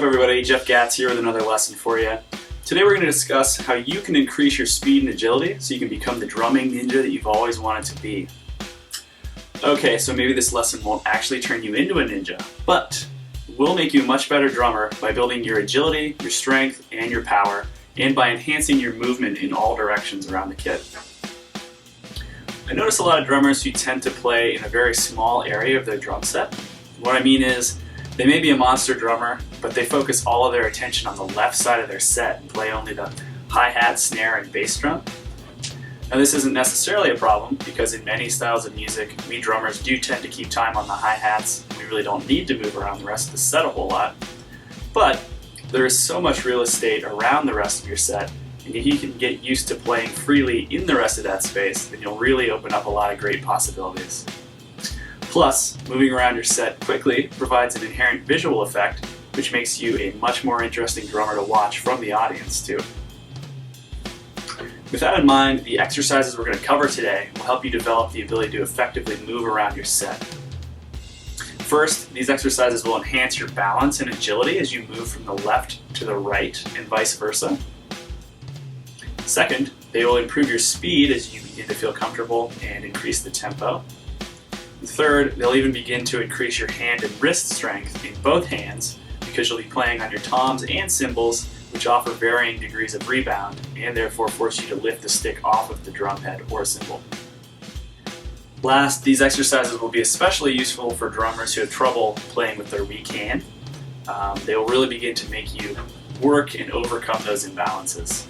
everybody? Jeff Gatz here with another lesson for you. Today we're going to discuss how you can increase your speed and agility so you can become the drumming ninja that you've always wanted to be. Okay, so maybe this lesson won't actually turn you into a ninja, but will make you a much better drummer by building your agility, your strength, and your power, and by enhancing your movement in all directions around the kit. I notice a lot of drummers who tend to play in a very small area of their drum set. What I mean is, they may be a monster drummer, but they focus all of their attention on the left side of their set and play only the hi-hat, snare, and bass drum. Now this isn't necessarily a problem because in many styles of music, we drummers do tend to keep time on the hi-hats. We really don't need to move around the rest of the set a whole lot. But there is so much real estate around the rest of your set, and if you can get used to playing freely in the rest of that space, then you'll really open up a lot of great possibilities. Plus, moving around your set quickly provides an inherent visual effect, which makes you a much more interesting drummer to watch from the audience too. With that in mind, the exercises we're going to cover today will help you develop the ability to effectively move around your set. First, these exercises will enhance your balance and agility as you move from the left to the right and vice versa. Second, they will improve your speed as you begin to feel comfortable and increase the tempo. And third, they'll even begin to increase your hand and wrist strength in both hands because you'll be playing on your toms and cymbals, which offer varying degrees of rebound and therefore force you to lift the stick off of the drum head or cymbal. Last, these exercises will be especially useful for drummers who have trouble playing with their weak hand. They will really begin to make you work and overcome those imbalances.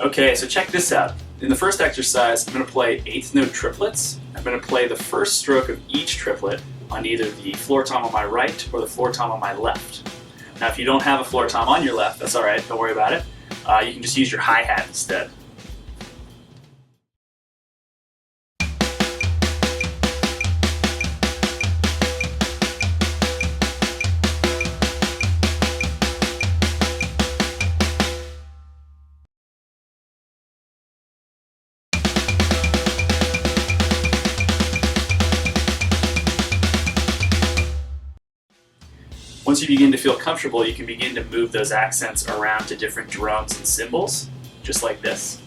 Okay, so check this out. In the first exercise, I'm going to play eighth note triplets. I'm going to play the first stroke of each triplet on either the floor tom on my right or the floor tom on my left. Now, if you don't have a floor tom on your left, that's all right, don't worry about it. You can just use your hi-hat instead. Once you begin to feel comfortable, you can begin to move those accents around to different drums and cymbals, just like this.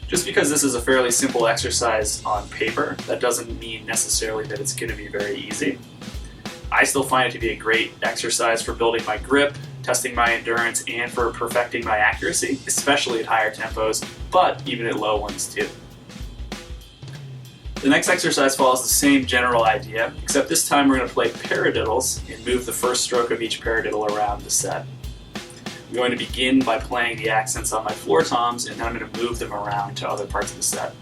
Just because this is a fairly simple exercise on paper, that doesn't mean necessarily that it's going to be very easy. I still find it to be a great exercise for building my grip, testing my endurance, and for perfecting my accuracy, especially at higher tempos, but even at low ones too. The next exercise follows the same general idea, except this time we're going to play paradiddles and move the first stroke of each paradiddle around the set. I'm going to begin by playing the accents on my floor toms, and then I'm going to move them around to other parts of the set.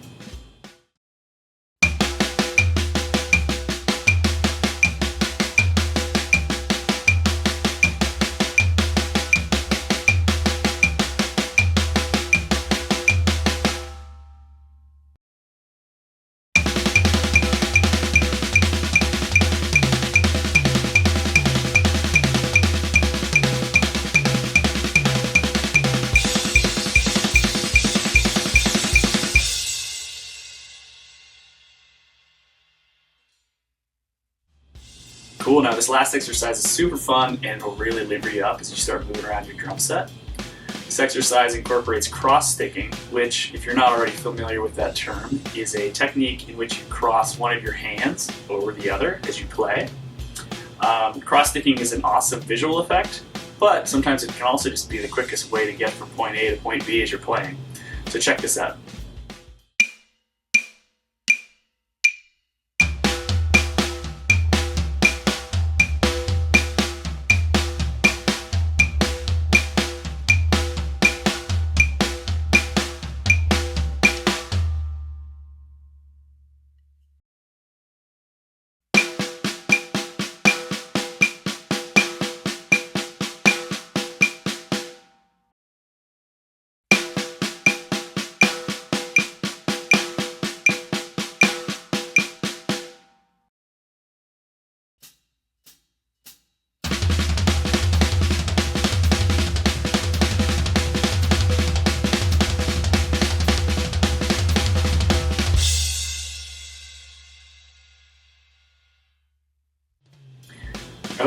Cool, now this last exercise is super fun and it'll really liver you up as you start moving around your drum set. This exercise incorporates cross-sticking, which, if you're not already familiar with that term, is a technique in which you cross one of your hands over the other as you play. Cross-sticking is an awesome visual effect, but sometimes it can also just be the quickest way to get from point A to point B as you're playing. So check this out.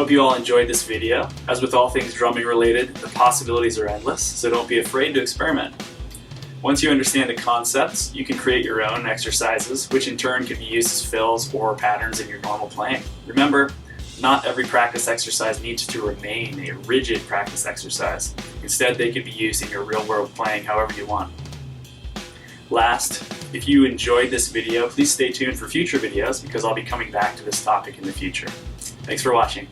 hope you all enjoyed this video. As with all things drumming related, the possibilities are endless, so don't be afraid to experiment. Once you understand the concepts, you can create your own exercises, which in turn can be used as fills or patterns in your normal playing. Remember, not every practice exercise needs to remain a rigid practice exercise. Instead, they can be used in your real-world playing however you want. Last, if you enjoyed this video, please stay tuned for future videos because I'll be coming back to this topic in the future. Thanks for watching.